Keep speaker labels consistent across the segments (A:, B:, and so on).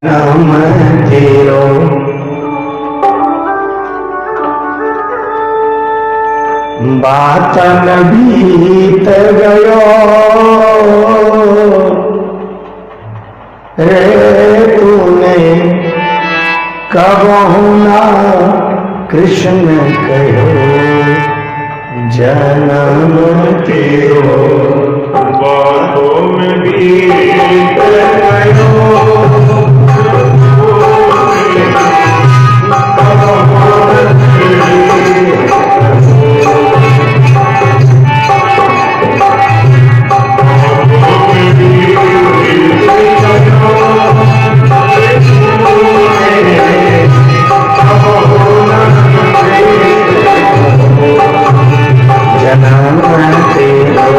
A: नाम तेरो बातन बीत गयो रे तूने कबहु ना कृष्ण कहो जन्म तेरो
B: बातों में बीत गयो
A: जन्म तेरो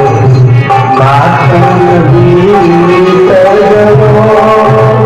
A: बातन बीत गयो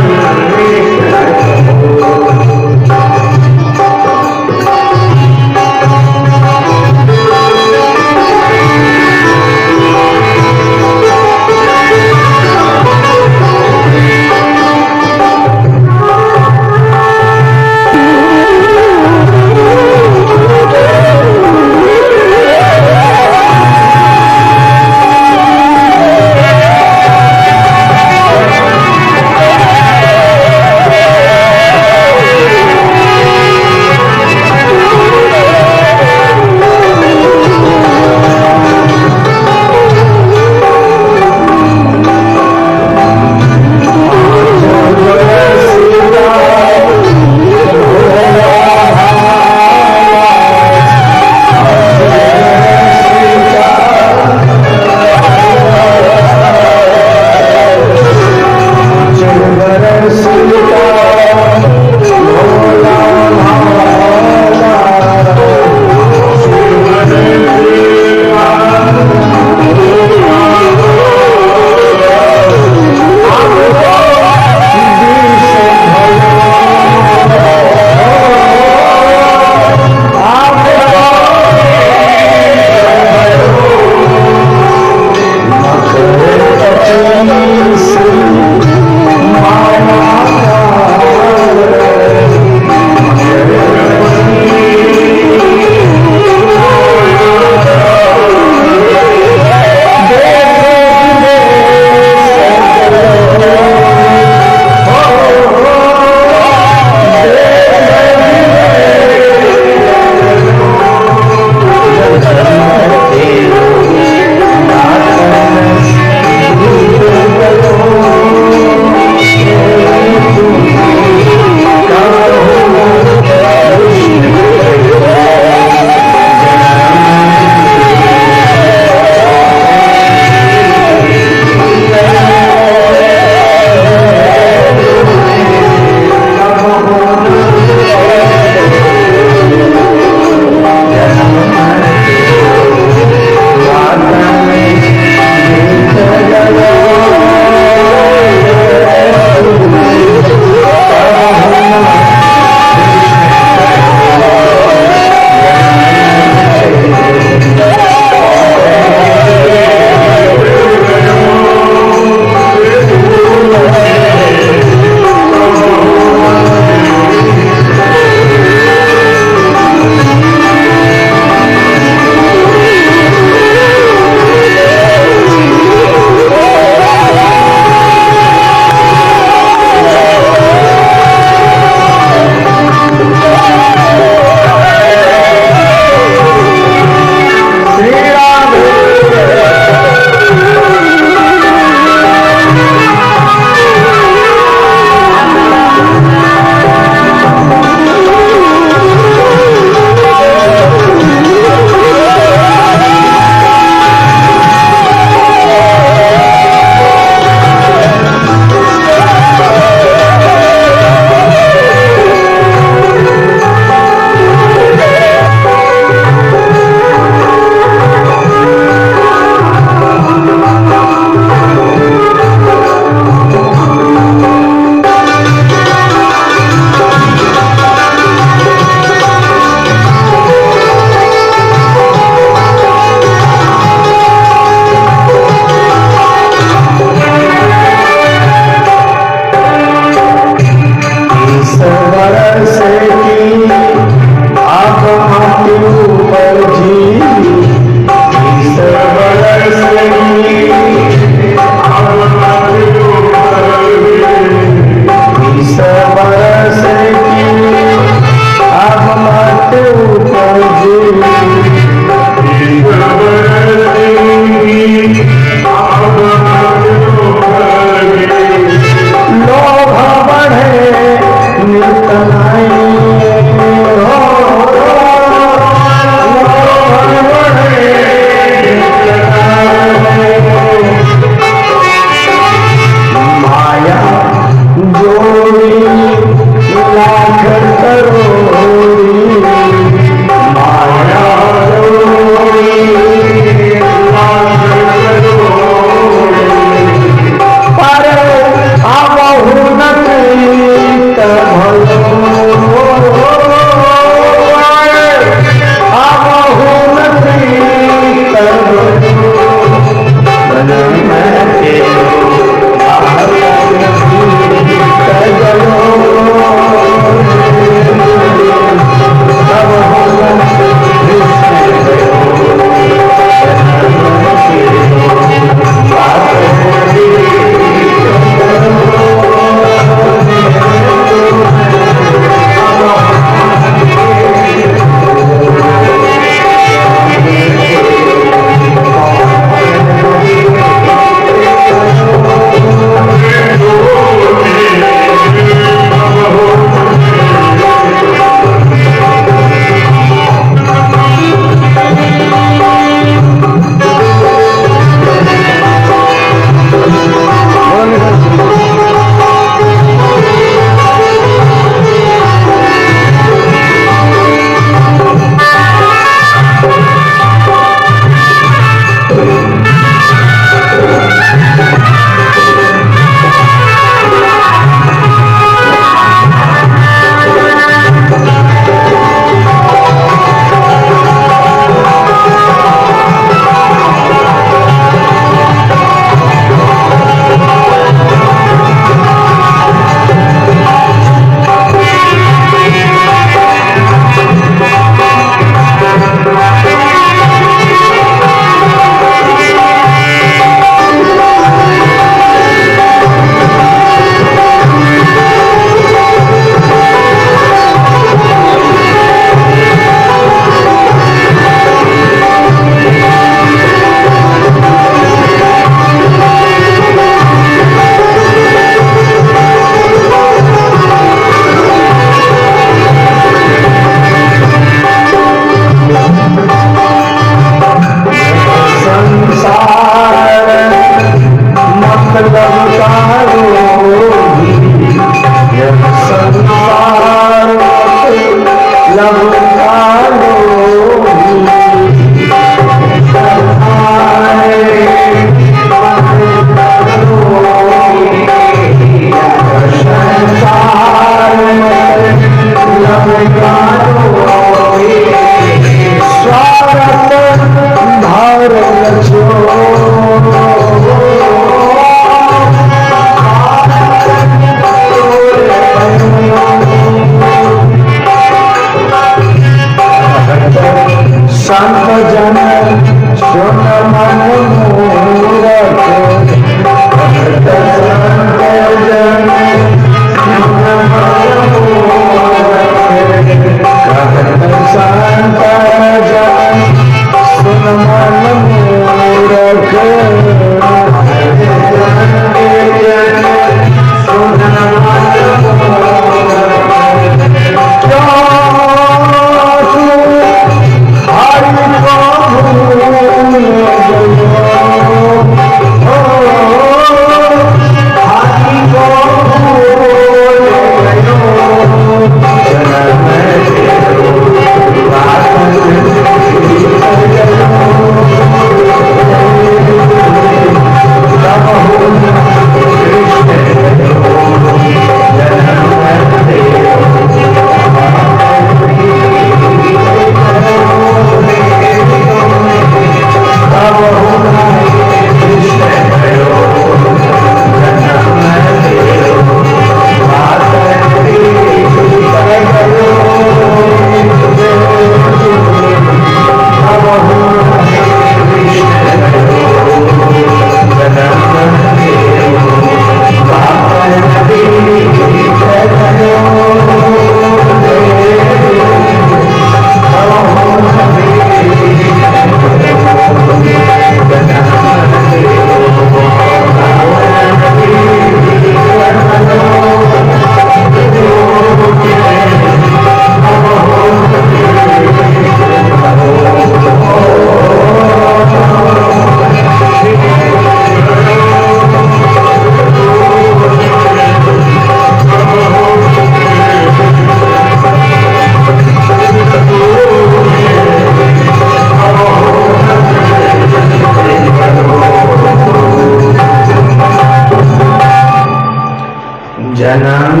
A: जन्म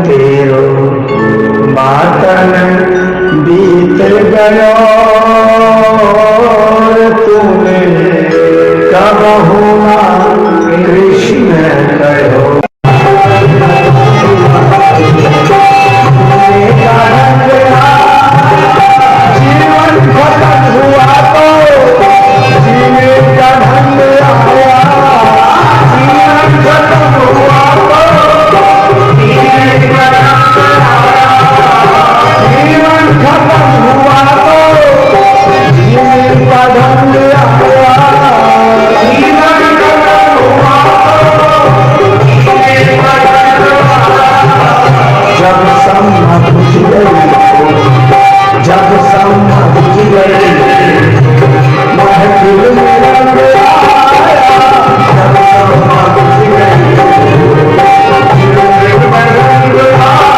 A: तेरो बातन बीत गयो तूने कबहू ना कृष्ण कहो जीवन खत्म हुआ तो जीने का ढंग आया जीवन खत्म हुआ तो जीने का ढंग आया जीवन खत्म हुआ तो जीने का ढंग आया जीवन खत्म हुआ तो जीने का ढंग आया जब सम्मा बुझ गई जब सम्मा बुझ गई महफिल में रंग आया जब सम्मा बुझ गई महफिल में रंग आया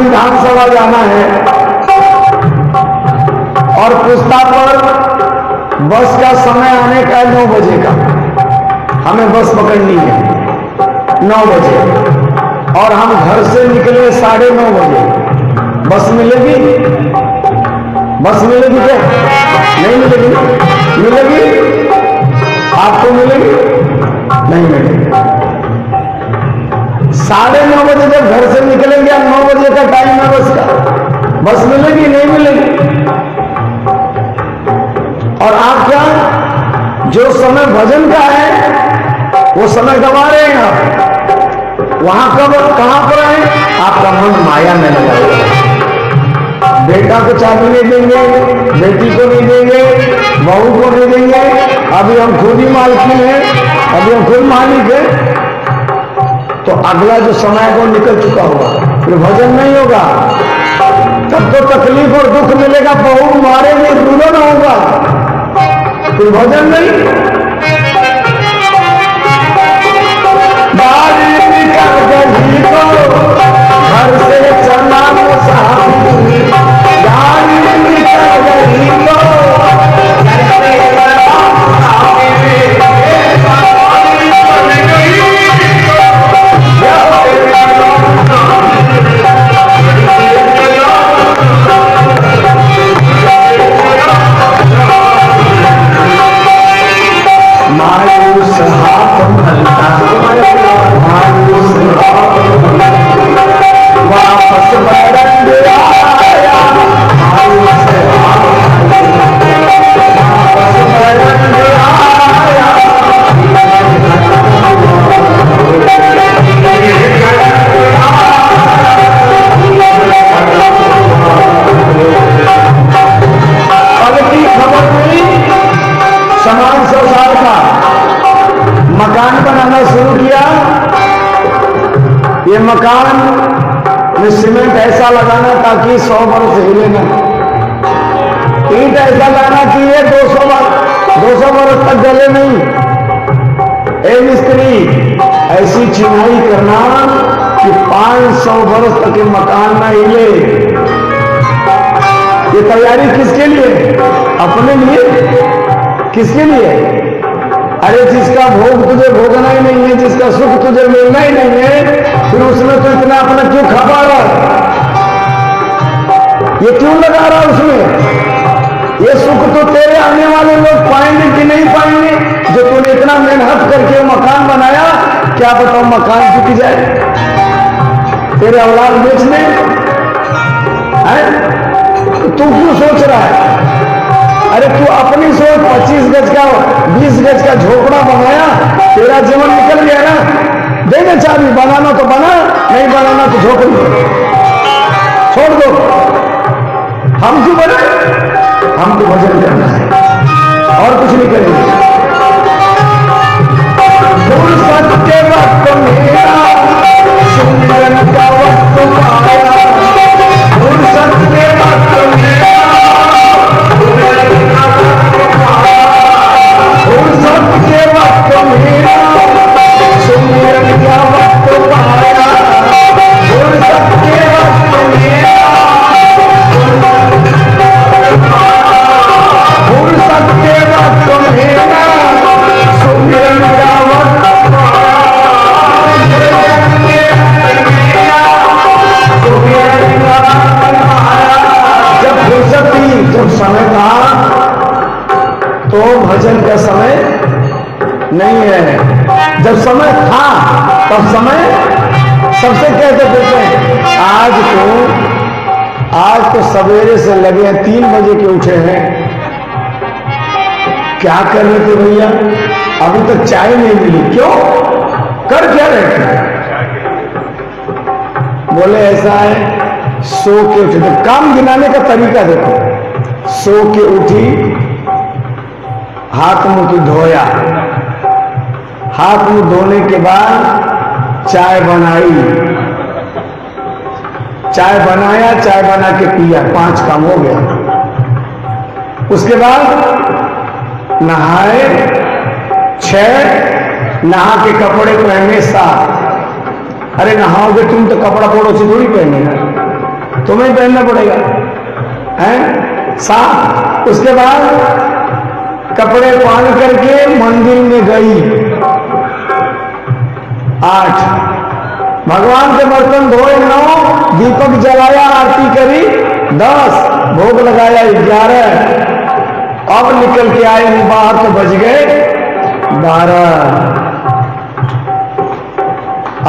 A: विधानसभा जाना है और पुस्ता पर बस का समय आने का 9 बजे का, हमें बस पकड़नी है 9 बजे और हम घर से निकले 9:30 बजे। बस मिलेगी? बस मिलेगी क्या? नहीं मिलेगी। मिलेगी? आपको मिलेगी? नहीं मिलेगी। 9:30 बजे जब घर से निकलेंगे, 9 बजे का टाइम है बस का, बस मिलेगी? नहीं मिलेगी। और आप क्या, जो समय भजन का है वो समय गवा रहे हैं आप। वहां कब कहां पर है? आपका मन माया में लगा हुआ है। बेटा को चाबी नहीं देंगे, बेटी को नहीं देंगे, बहू को नहीं देंगे। अभी हम खुद ही मालकिन हैं, अभी हम खुद मालिक हैं। तो अगला जो समय है वो निकल चुका होगा, फिर भजन नहीं होगा। तब तो तकलीफ और दुख मिलेगा, बहू मारेगी, दूल्हा ना होगा, फिर भजन नहीं। बारी निकल गई तो घर से चला मुसाफिर, बारी निकल गई तो घर से चला मुसाफिर, मायूस हाथ मलता, मायूस हाथ मलता, वापस बरंग आया, मायूस हाथ मलता, वापस बरंग आया। कल की खबर हुई समान संसार का, मकान बनाना शुरू किया। ये मकान में सीमेंट ऐसा लगाना ताकि 100 वर्ष हिले ना, ईंट ऐसा लाना चाहिए 200 वर्ष तक जले नहीं। ए मिस्त्री, ऐसी चिनाई करना कि 500 वर्ष तक ये मकान ना हिले। ये तैयारी किसके लिए? अपने लिए। किसके लिए? अरे जिसका भोग तुझे भोगना ही नहीं है, जिसका सुख तुझे मिलना ही नहीं है, फिर उसमें तो इतना अपना क्यों खपा रहा है? ये क्यों लगा रहा है उसमें? ये सुख तो तेरे आने वाले लोग पाएंगे कि नहीं पाएंगे, जो तूने इतना मेहनत करके मकान बनाया, क्या बताओ मकान झुक जाए, तेरे औलाद बेचने है? तू क्यों सोच रहा है? अरे तू अपनी सोच, 25 गज का 20 गज का झोपड़ा बनाया, तेरा जीवन निकल गया ना। दे दे चाबी, बनाना तो बना, नहीं बनाना तो झोपड़ी छोड़ दो। हम क्यों बने? हमको भजन करना है और कुछ नहीं करेंगे। फुर्सत के वक्त मेरा सुमिरन का वक्त आया, फुर्सत के वक्त मेरा फुर्सत के वक्त मेरा सुमिरन का वक्त आया, फुर्सत के वक्त मेरा फुर्सत के वक्त मेरा सुमिरन का वक्त जब फुर्सत थी, जब समय था, तो भजन का समय नहीं है। जब समय था तब समय सबसे कहते थे आज तो सवेरे से लगे हैं, 3 बजे के उठे हैं, क्या कर रहे थे भैया? अभी तक चाय नहीं मिली, क्यों? कर क्या रहे थे? बोले ऐसा है, सो के उठे थे। काम गिनाने का तरीका देखो, सो के उठी, हाथ मुंह धोया, हाथ मुंह धोने के बाद चाय बनाई, चाय बनाया, चाय बना के पिया, 5 काम हो गया। उसके बाद नहाए, 6 नहा के कपड़े पहने, 7 अरे नहाओगे तुम तो कपड़ा पड़ोसी थोड़ी पहनेगा, तुम्हें पहनना पड़ेगा, हैं? 7 उसके बाद कपड़े पहन करके मंदिर में गई, 8 भगवान के बर्तन धोए, 9 दीपक जलाया, आरती करी, 10 भोग लगाया, 11 अब निकल के आए हूं बाहर तो बज गए 12।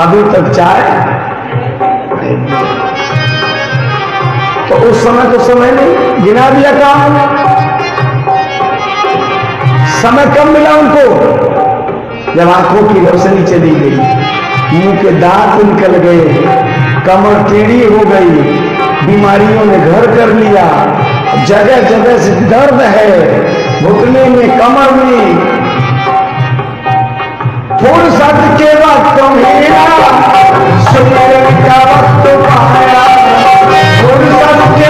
A: अभी तक चाय तो उस समय तो समय नहीं, गिना दिया काम। समय कब मिला उनको? जब आंखों की रोशनी चली गई, मुंह के दांत निकल गए, कमर टेढ़ी हो गई, बीमारियों ने घर कर लिया, जगह जगह से दर्द है, घुटने में, कमर में। फुर्सत के वक्त मेरा सुमिरन का वक्त पाया, फुर्सत के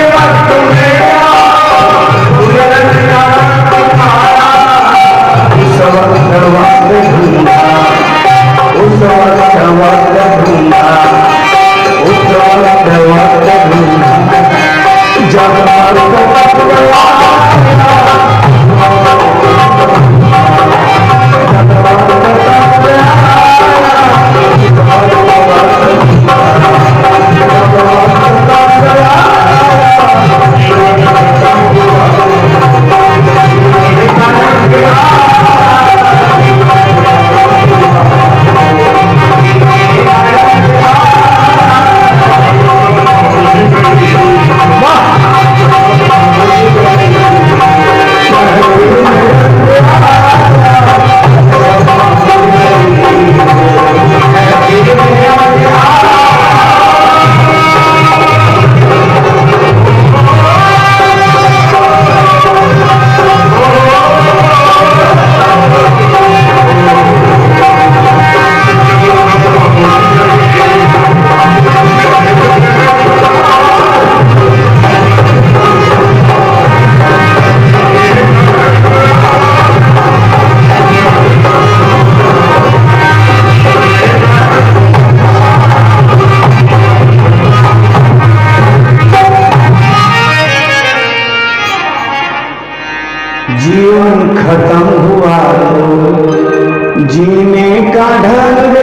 A: जीने का ढंग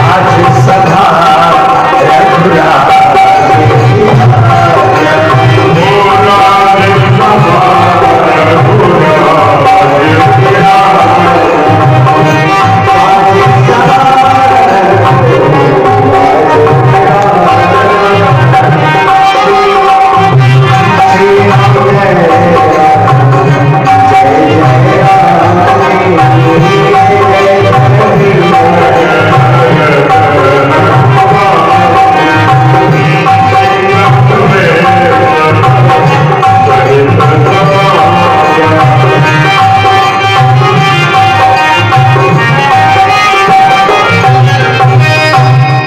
A: आज सदा रघुरा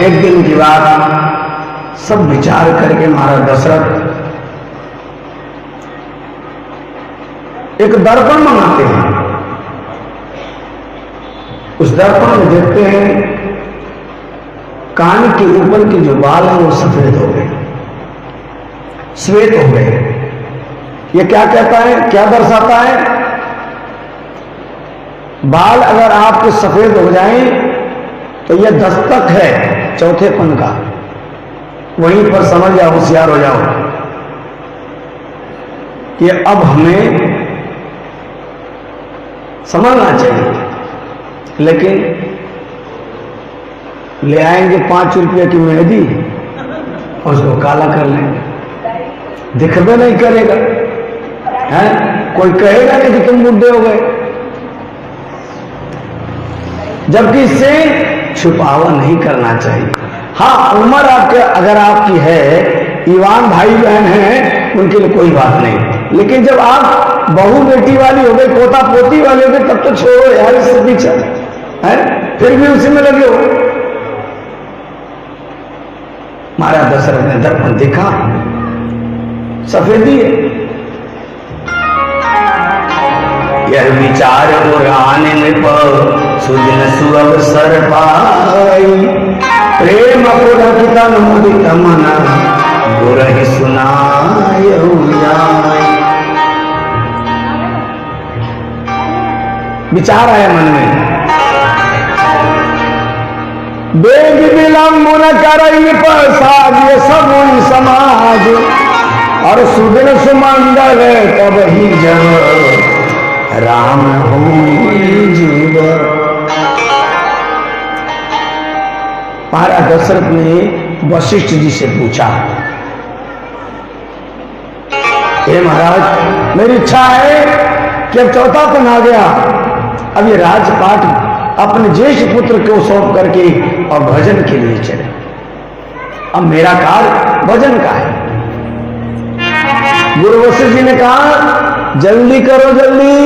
A: एक दिन की बात, सब विचार करके महाराज दशरथ एक दर्पण मंगाते हैं। उस दर्पण में देखते हैं कान के ऊपर के जो बाल हैं वो सफेद हो गए, श्वेत हो गए। ये क्या कहता है, क्या दर्शाता है? बाल अगर आपके सफेद हो जाएं तो यह दस्तक है चौथेपन का। वहीं पर समझ जाओ, होशियार हो जाओ कि अब हमें समझना चाहिए। लेकिन ले आएंगे 5 रुपये की मेहंदी और उसको काला कर लेंगे, दिखबे नहीं करेगा, है? कोई कहेगा नहीं कि तुम बुढ़े हो गए। जबकि इससे छुपावा नहीं करना चाहिए। हाँ, उम्र आपके अगर आपकी है, ईवान भाई बहन हैं, उनके लिए कोई बात नहीं। लेकिन जब आप बहू बेटी वाली हो गई, पोता पोती वाली हो गई, तब तो छोड़ो यार इससे पीछे, है? फिर भी उसी में लगे हो। महाराज दशरथ ने दर्पण देखा, सफेदी है। यह विचार उड़ाने में सुदिन सुअवसर पाई, प्रेम पुरकितन मुदित मना गुरहि सुनायहु जाय। विचार आया मन में, बेग विलंब न करई प्रसाद्य सबुन समाज, और सुदिन सुमंगल तब ही जब राम होई जीव। महाराज दशरथ ने वशिष्ठ जी से पूछा, हे महाराज, मेरी इच्छा है कि अब चौथापन आ गया, अब ये राजपाट अपने ज्येष्ठ पुत्र को सौंप करके और भजन के लिए चले। अब मेरा कार्य भजन का है। गुरु वशिष्ठ जी ने कहा, जल्दी करो, जल्दी,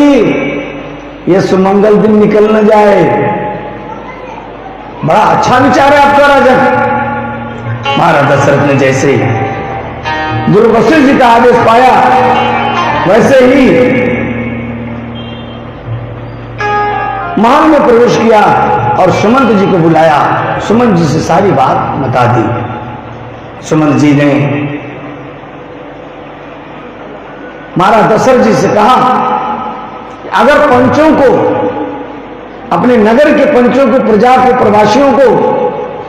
A: ये सुमंगल दिन निकल न जाए। बड़ा अच्छा विचार है आपका राजन। महाराज दशरथ ने जैसे ही गुरु वशिष्ठ जी का आदेश पाया, वैसे ही महल में प्रवेश किया और सुमंत जी को बुलाया। सुमंत जी से सारी बात बता दी। सुमंत जी ने महाराज दशरथ जी से कहा, अगर पंचों को, अपने नगर के पंचों को, प्रजा को, प्रवासियों को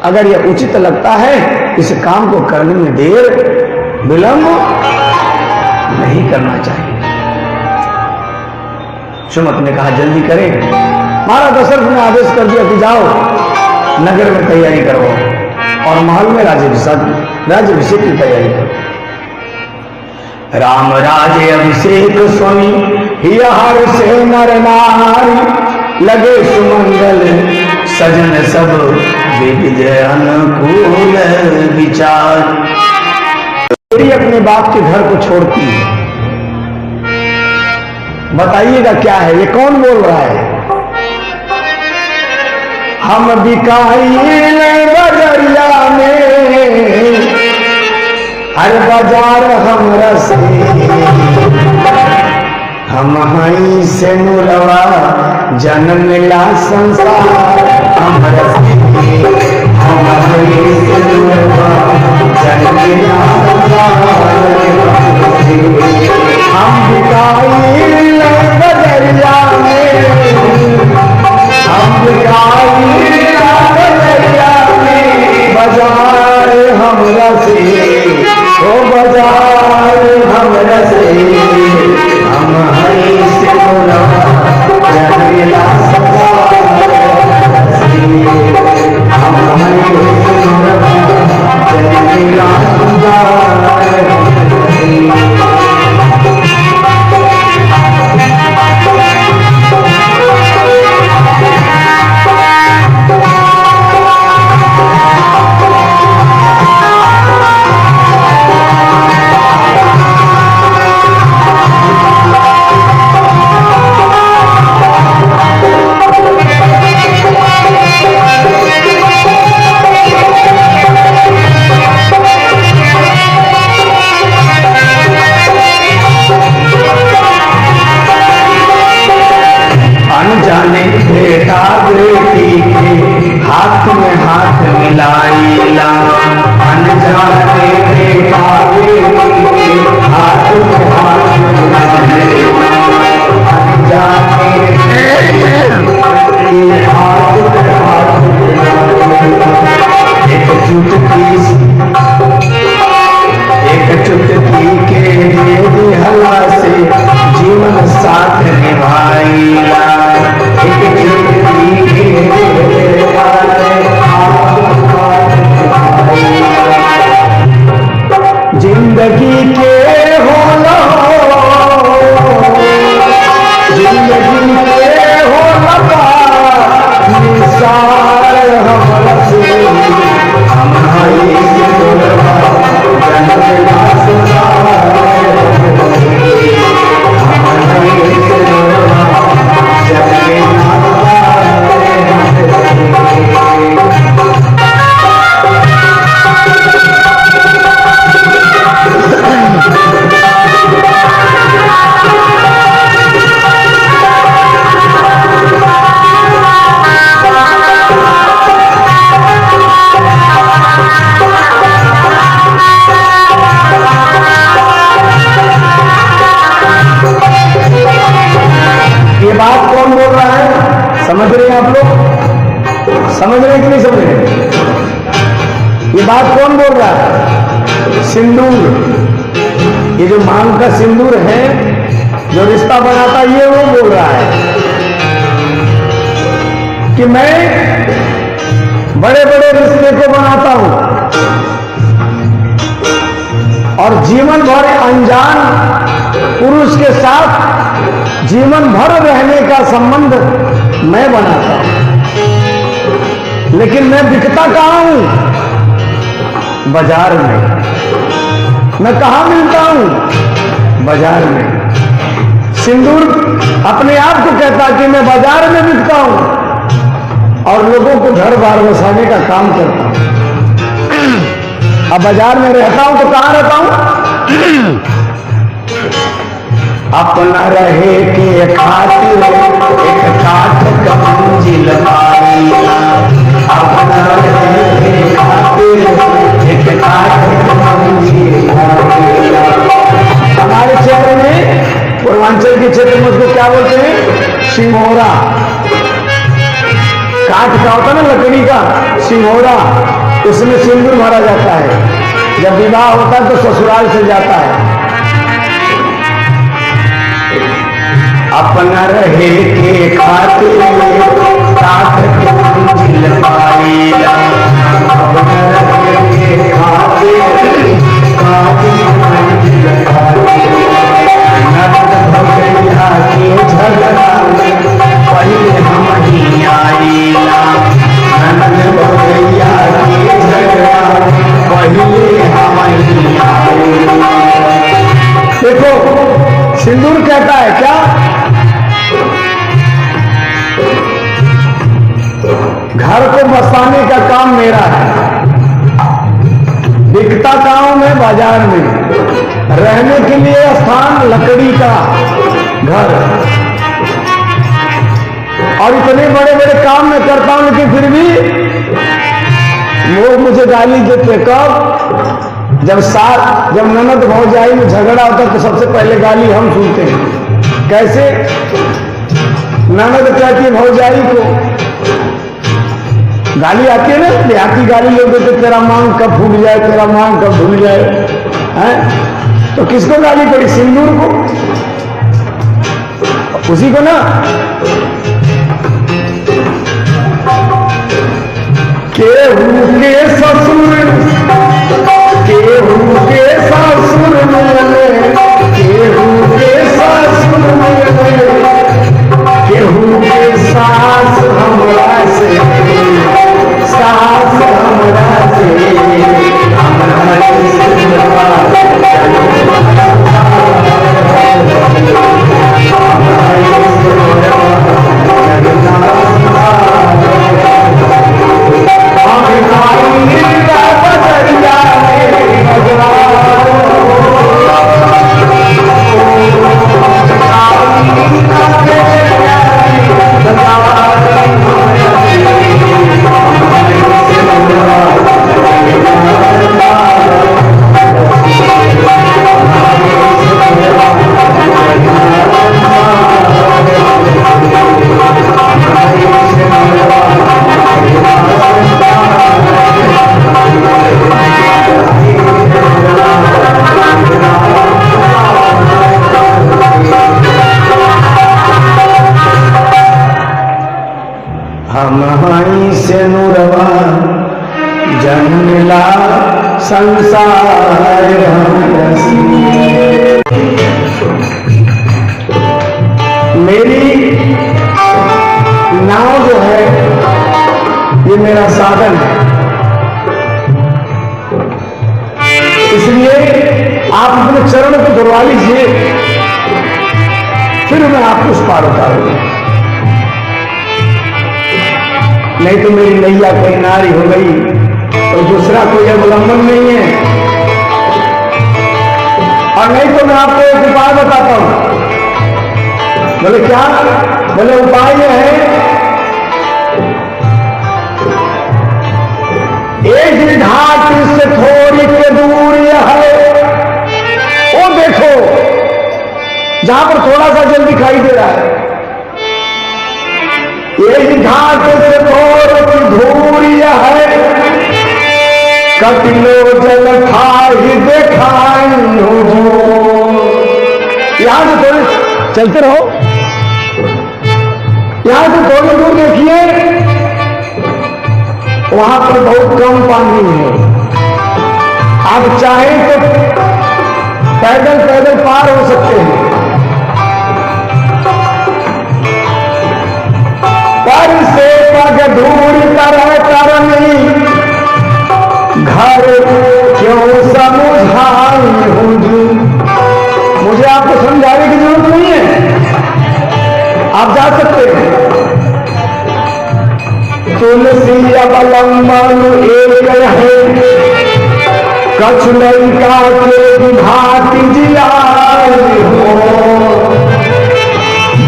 A: अगर यह उचित लगता है, इस काम को करने में देर विलंब नहीं करना चाहिए। सुमंत ने कहा, जल्दी करें। महाराज दशरथ ने आदेश कर दिया कि जाओ नगर में तैयारी करो और महल में राज्याभिषेक की तैयारी करो। राम राज्य अभिषेक सुनी हियार से नर नारी, लगे सुमंगल सजन सब विविध अनुकूल विचार। अपने बाप के घर को छोड़ती है। बताइएगा क्या है, ये कौन बोल रहा है? हम बिकाइल बजरिया में, हर बाजार हम रसे, हम हई से मुरवा जन्म मिला संसार हम रसे। हम बिकाई बदरिया में, हम बिकाई बदरिया में, बाजार हमरा से, ओ बाजार हमरा से, हम हरी से बोला जगला सदा, हम हरी से बोला जगला सदा। अनजाने बेटा बेटी के हाथ में हाथ मिलाइला, अनजाने बेटा बेटी के हाथ में हाथ मिलाइला, अनजाने बेटी हाथ में हाथ मिलाइला, एक चुटकी के हल्ला से जीवन साथ निभाइला, जिंदगी के होला, जिंदगी के होला निसार हमरा से, हम हई से बोलबा जनला संसार, हम हई से बोलबा जनला ये बात कौन बोल रहा है? समझ रहे हैं आप लोग? समझ रहे हैं कि नहीं समझ रहे? ये बात कौन बोल रहा है? सिंदूर, ये जो मांग का सिंदूर है, जो रिश्ता बनाता है, ये वो बोल रहा है कि मैं बड़े बड़े रिश्ते को बनाता हूं और जीवन भर अनजान पुरुष के साथ जीवन भर रहने का संबंध मैं बनाता हूं, लेकिन मैं बिकता कहां हूं? बाजार में। मैं कहां मिलता हूं? बाजार में। सिंदूर अपने आप को कहता कि मैं बाजार में बिकता हूं और लोगों को घर बार बसाने का काम करता हूं। अब बाजार में रहता हूं तो कहां रहता हूं? अपना रहे के खातिर एक काठ का मंजिल पाईला, अपना रहे के खातिर एक काठ का मंजिल पाईला। हमारे क्षेत्र में, पूर्वांचल के क्षेत्र में उसको क्या बोलते हैं? सिंघोरा। काठ का होता है ना, लकड़ी का सिंघोरा, उसमें सिंदूर भरा जाता है। जब विवाह होता है तो ससुराल से जाता है। अपना रहे के खातिर काठ के मंजिल पाईला, अपना रहे के खातिर काठ के मंजिल पाईला। नरक भगैया के झगड़ा में पहले हम ही आईला, नरक भगैया के झगड़ा में पहले हम ही आईला। देखो सिंदूर कहता है क्या? घर को बसाने का काम मेरा है। बिकता गांव में, बाजार में। रहने के लिए स्थान लकड़ी का घर। और इतने बड़े बड़े काम मैं करता हूं, लेकिन फिर भी लोग मुझे गाली देते कब? जब ननद भौजाई में झगड़ा होता तो सबसे पहले गाली हम सुनते हैं। कैसे? ननद कहती है भौजाई को, गाली आती है ना, देहाती गाली लोग देते, तेरा मांग कब फूट जाए, तेरा मांग कब भूल जाए, हैं? तो किसको गाली पड़ी? सिंदूर को, उसी को ना। केहू के ससुर, केहू के ससुर मिले, केहू के ससुर मिले, केहू के सास हमरा से, सास हमरा से, संसार मेरी नाव जो है ये मेरा साधन है, इसलिए आप अपने चरण को धुलवा लीजिए, फिर मैं आपको उस पार उतारूंगा। नहीं तो मेरी नैया कोई नारी हो गई तो दूसरा कोई अवलंबन नहीं है। और नहीं तो मैं आपको एक उपाय बताता हूं। बोले क्या? बोले उपाय यह है, एक घाट से थोड़ी के दूर यह है, वो देखो जहां पर थोड़ा सा जल दिखाई दे रहा है, एक घाट से थोड़ी दूर यह है, कपिलो जल खाई देखाई हो। यहां से थोड़े चलते रहो, यहां से थोड़ी दूर देखिए, वहां पर बहुत कम पानी है। आप चाहें तो पैदल पैदल पार हो सकते हैं, पर से पग दूर तरह कर नहीं, घर क्यों समझाई हूँ। मुझे आपको समझाने की जरूरत नहीं है, आप जा सकते हैं। तुलसी अवलंबन एक है, कछ लड़का के भांति जियाई हो,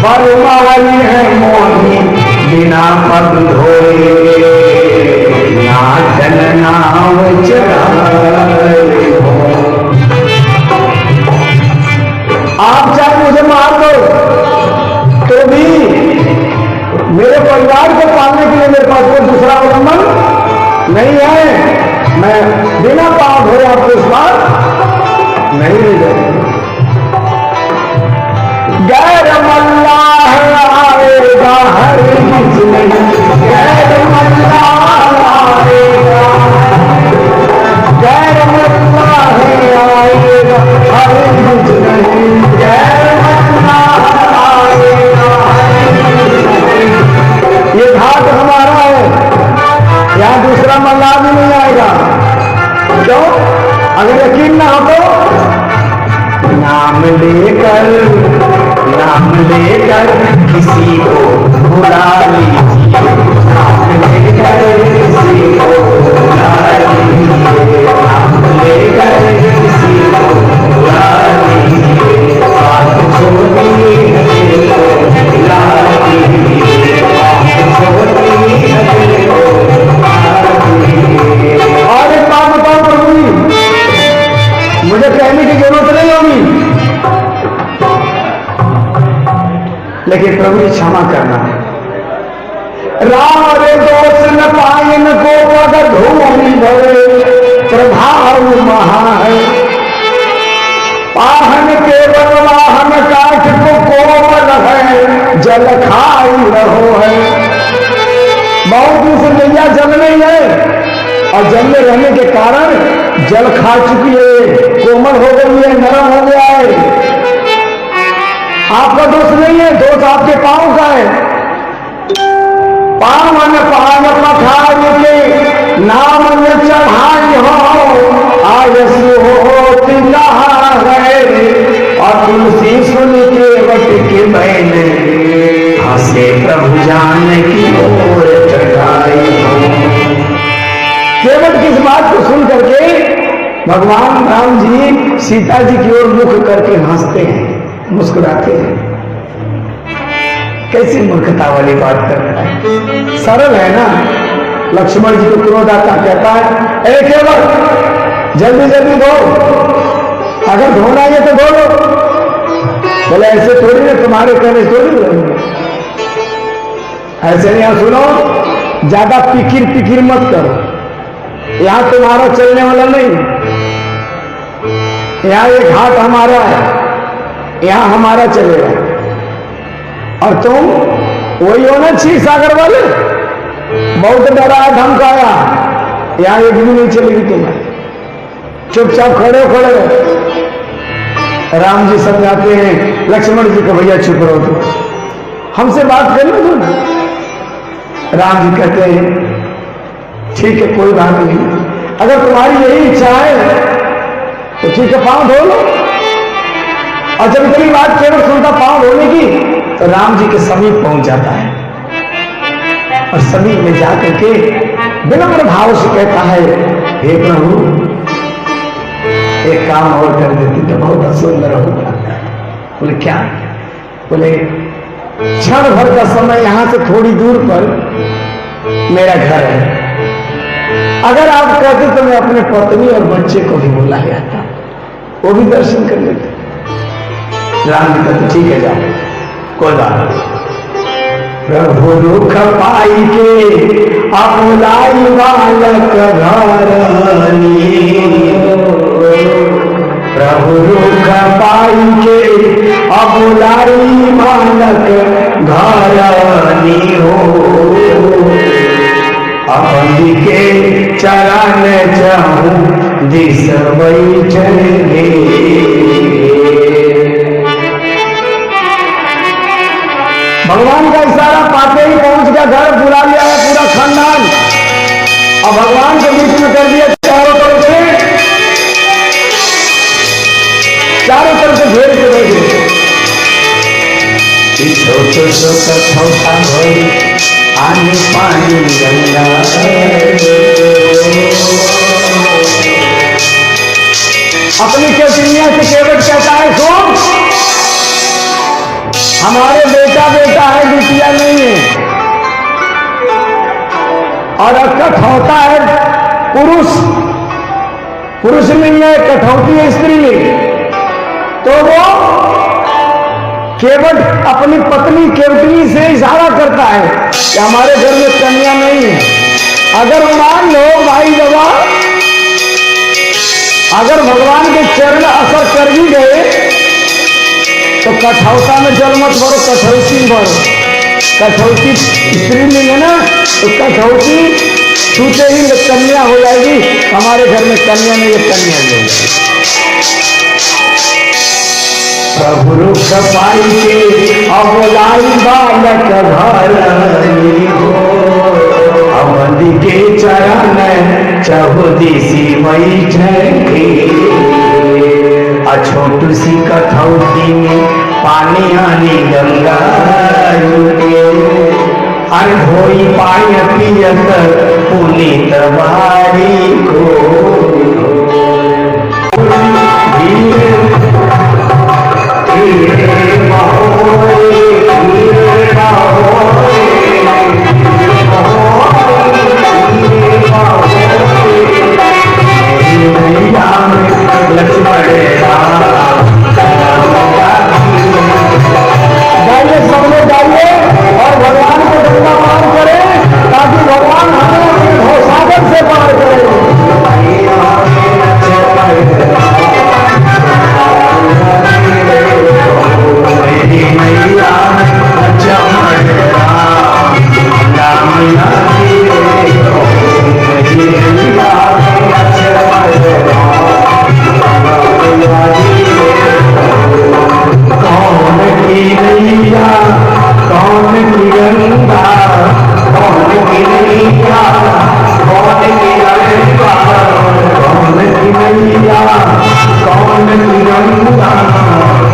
A: बरमाई है मोही बिना पग धोए, ना जल नाव चलाए हो। आप चाहे मुझे मार दो तो भी मेरे परिवार को पालने के लिए मेरे पास कोई दूसरा अवलंबन नहीं है। मैं बिना पाप धोए आपको इस बार नहीं ले जाऊंगा। गैर मल्लाह आएगा हर किस नहीं, गैर मल्लाह आएगा, गैर मल्लाह आएगा हर किस नहीं, गैर मल्लाह आएगा। ये घाट हमारा है, यहां दूसरा मल्लाह भी नहीं आएगा। क्यों? अगर यकीन ना हो तो नाम लेकर किसी को बुला लीजिए, नाम लेकर किसी को बुला लीजिए, नाम लेकर किसी को बुला लीजिए, बात छोटी है को बुला लीजिए, बात छोटी है को बुला लीजिए। लेकिन प्रभु जी क्षमा करना। राम रे दोष न पायन को पग धूमि भरे, प्रभाव महा है पाहन केवल वाहन काठ को कोमल है, जल खाई रहो है। बहुत दिन से नैया जल नहीं है और जल में रहने के कारण जल खा चुकी है, कोमल हो गई है, नरम हो गया है। आपका दोष नहीं है, दोष आपके पांव का है। पावन पान पखार के नाम में चढ़ाई हो, आयस होती है और तुलसी सुन के वट के मैंने हंसे प्रभु जान की ओर चढ़ाई हो। केवट किस बात को सुन करके भगवान राम जी सीता जी की ओर मुख करके हंसते हैं, मुस्कुराते हैं। कैसी मूर्खता वाली बात कर रहा है, सरल है ना। लक्ष्मण जी को क्रोध आता, कहता है ए केवट जल्दी जल्दी धो, अगर धोना है तो धो लो। बोले ऐसे थोड़ी ना, तुम्हारे कहने थोड़ी बोलेंगे, ऐसे नहीं। यहां सुनो, ज्यादा पिकिर पिकिर मत करो, यहां तुम्हारा चलने वाला नहीं। यहां एक हाथ हमारा है, यहां हमारा चलेगा। और तुम वही हो ना क्षीर सागर वाले, बहुत डराया धमकाया, यहां एक भी नहीं चलेगी तुम्हें, चुपचाप खड़े खड़े रहो। राम जी समझाते हैं लक्ष्मण जी को, भैया चुप रहो, तुम हमसे बात करने दो ना। राम जी कहते हैं ठीक है कोई बात नहीं, अगर तुम्हारी यही इच्छा है तो ठीक है, पांव धो लो। और जब इतनी बात केवल सुनता पांव धोने की, तो राम जी के समीप पहुंच जाता है और समीप में जाकर के विनम्र भाव से कहता है हे प्रभु, एक काम और कर देती तो बहुत सुंदर होगा। बोले क्या? बोले क्षण भर का समय यहां से थोड़ी दूर पर मेरा घर है, अगर आप कहते तो मैं अपने पत्नी और बच्चे को भी बुला आता, वो भी दर्शन कर लेते। राम जी कहते ठीक है जाओ, कोई बात नहीं। प्रभु दुख पाई के अबुलाई बालक घरानी, प्रभु दुख पाई के अबुलाई बालक घरानी हो, अपनी के चरण चाहूं दिस बैठे। भगवान का इशारा पाते ही पहुंच गया घर, बुला लिया है पूरा खानदान और भगवान के बीच में कर दिया चारों तरफ से घेर के बैठे। छोटे छोटे छोटा भई आने पानी गंगा, अपनी केवटिया से केवट कहता है सुन, हमारे बेटा बेटा है, बिटिया नहीं है। और कठौता है पुरुष, पुरुष नहीं है, कठौती है स्त्री। तो वो केवट अपनी पत्नी केवटनी से इशारा करता है कि हमारे घर में कन्या नहीं है। अगर मान लो भाई बाबा, अगर भगवान के चरण असर कर भी गए तो कठौता में जल मत भरो, कठौती भरो। कठौती स्त्रीलिंग है ना, तो कठौती छूते ही कन्या हो जाएगी। हमारे घर में कन्या नहीं है, कन्या नहीं है। प्रभु रुख पाई के अबुलाई बालक घरानी हो, अवधि के चरण चहुदिसी बैठे। छोटू सी कठौती में पानी आनी गंगा, अरे धोई पानी पियत पुनीत बारी को। लक्ष्मण गंगा कौन की नैया कौन की गंगा कौन की नैया कौन की गंगा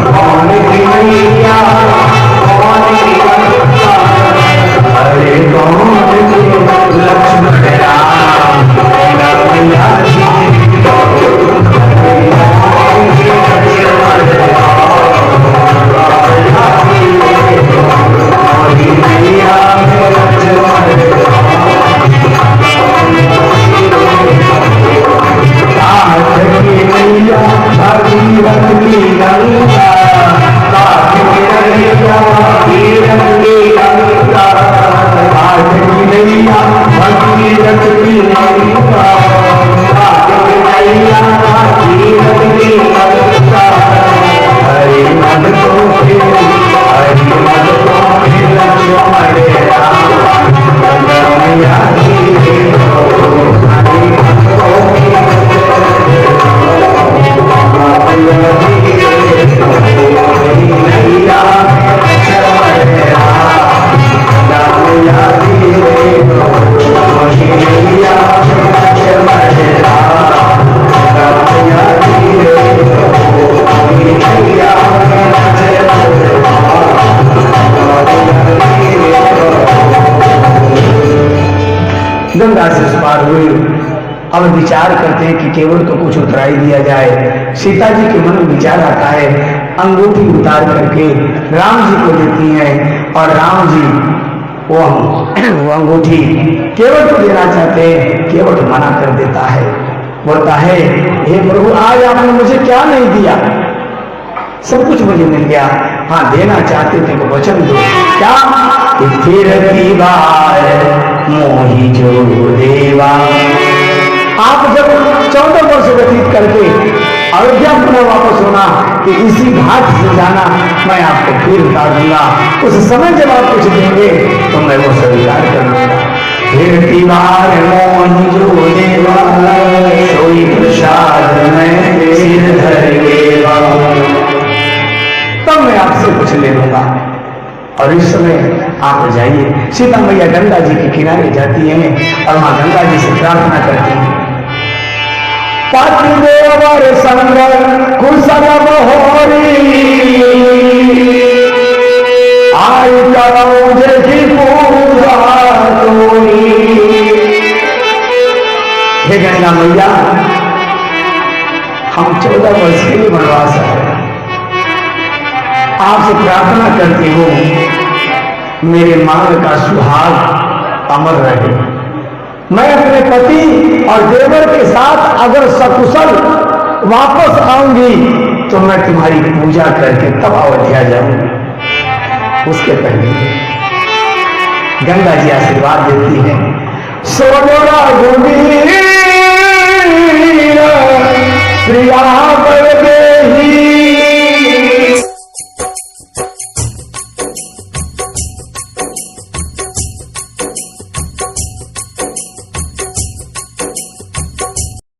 A: कौन की नैया कौन की गंगा अरे कौन के लक्ष्मण राम मैया गंगा से उस पार हुए। अब विचार करते हैं कि केवल तो कुछ उतराई दिया जाए। सीता जी के मन में विचार आता है, अंगूठी उतार करके राम जी को देती हैं और राम जी वो अंगूठी केवल को देना चाहते हैं, केवल मना कर देता है, बोलता है हे प्रभु आज आपने मुझे क्या नहीं दिया, सब कुछ मुझे मिल गया। हाँ देना चाहते थे तो वचन दो। क्या फिर की बार मोही जो देवा। आप जब 14 वर्ष व्यतीत करके अयोध्या पुनः वापस होना कि इसी घाट से जाना, मैं आपको फिर उतार दूंगा। उस समय जब आप कुछ देंगे तो मैं वो स्वीकार कर लूंगा। फिर की बार मोही जो देवा सोई प्रसाद में सिर धर देवा, तब मैं आपसे कुछ ले लूंगा। और इस समय आप जाइए। सीता मैया गंगा जी के किनारे जाती हैं और मां गंगा जी से प्रार्थना करती हैं, पातिदेवर संग कुशल बहोरी आई करो जैसी पूजा तोरी। हे गंगा मैया हम 14 वर्ष के लिए वनवास आए, आपसे प्रार्थना करती हूं मेरे मांग का सुहाग अमर रहे। मैं अपने पति और देवर के साथ अगर सकुशल वापस आऊंगी तो मैं तुम्हारी पूजा करके तब अयोध्या जाऊंगी। उसके पहले गंगा जी आशीर्वाद देती है, सोनोरा प्रिया